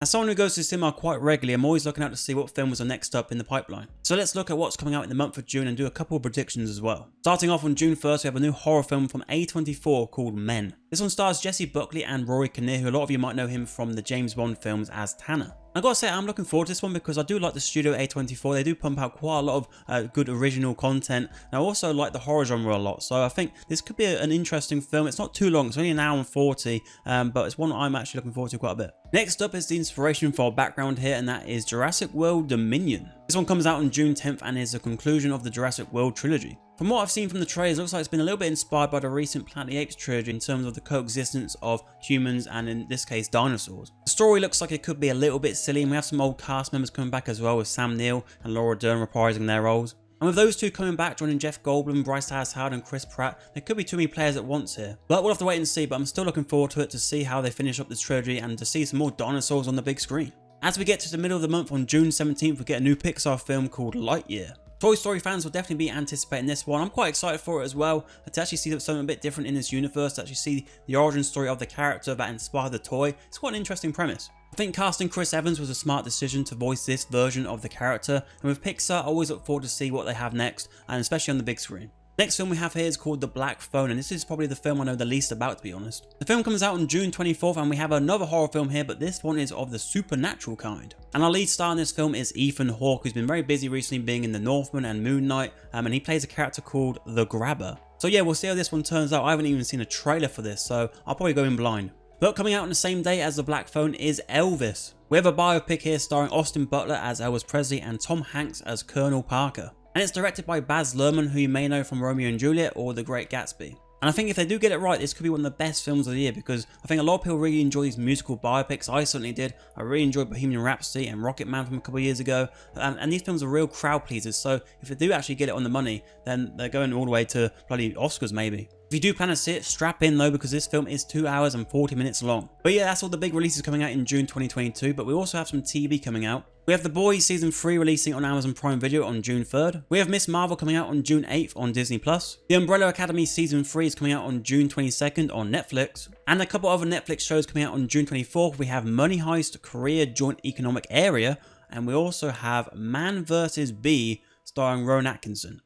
As someone who goes to cinema quite regularly, I'm always looking out to see what films are next up in the pipeline. So let's look at what's coming out in the month of June and do a couple of predictions as well. Starting off on June 1st, we have a new horror film from A24 called Men. This one stars Jesse Buckley and Rory Kinnear, who a lot of you might know him from the James Bond films as Tanner. I gotta say, I'm looking forward to this one because I do like the studio A24. They do pump out quite a lot of good original content. And I also like the horror genre a lot, so I think this could be an interesting film. It's not too long, it's only an hour and 40, but it's one I'm actually looking forward to quite a bit. Next up is the inspiration for our background here, and that is Jurassic World Dominion. This one comes out on June 10th and is a conclusion of the Jurassic World trilogy. From what I've seen from the trailers, it looks like it's been a little bit inspired by the recent Planet of the Apes trilogy in terms of the coexistence of humans and, in this case, dinosaurs. The story looks like it could be a little bit silly, and we have some old cast members coming back as well, with Sam Neill and Laura Dern reprising their roles. And with those two coming back, joining Jeff Goldblum, Bryce Dallas Howard and Chris Pratt, there could be too many players at once here. But we'll have to wait and see, but I'm still looking forward to it, to see how they finish up this trilogy and to see some more dinosaurs on the big screen. As we get to the middle of the month, on June 17th, we get a new Pixar film called Lightyear. Toy Story fans will definitely be anticipating this one. I'm quite excited for it as well, to actually see something a bit different in this universe, to actually see the origin story of the character that inspired the toy. It's quite an interesting premise. I think casting Chris Evans was a smart decision to voice this version of the character, and with Pixar I always look forward to see what they have next, and especially on the big screen. Next film we have here is called The Black Phone, and this is probably the film I know the least about, to be honest. The film comes out on June 24th, and we have another horror film here, but this one is of the supernatural kind. And our lead star in this film is Ethan Hawke, who's been very busy recently being in The Northman and Moon Knight, and he plays a character called The Grabber. So yeah, we'll see how this one turns out. I haven't even seen a trailer for this, so I'll probably go in blind. But coming out on the same day as The Black Phone is Elvis. We have a biopic here starring Austin Butler as Elvis Presley and Tom Hanks as Colonel Parker. And it's directed by Baz Luhrmann, who you may know from Romeo and Juliet or The Great Gatsby. And I think if they do get it right, this could be one of the best films of the year, because I think a lot of people really enjoy these musical biopics. I certainly did. I really enjoyed Bohemian Rhapsody and Rocket Man from a couple of years ago. And these films are real crowd pleasers, so if they do actually get it on the money, then they're going all the way to bloody Oscars maybe. If you do plan to see it, strap in though, because this film is 2 hours and 40 minutes long. But yeah, that's all the big releases coming out in June 2022, but we also have some TV coming out. We have The Boys Season 3 releasing on Amazon Prime Video on June 3rd. We have Miss Marvel coming out on June 8th on Disney+. The Umbrella Academy Season 3 is coming out on June 22nd on Netflix. And a couple other Netflix shows coming out on June 24th. We have Money Heist Korea Joint Economic Area. And we also have Man vs. Bee starring Rowan Atkinson.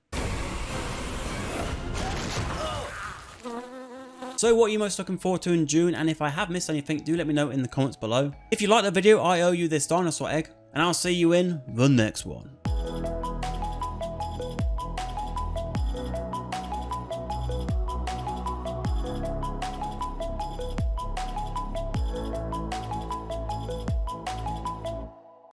So what are you most looking forward to in June? And if I have missed anything, do let me know in the comments below. If you liked the video, I owe you this dinosaur egg. And I'll see you in the next one.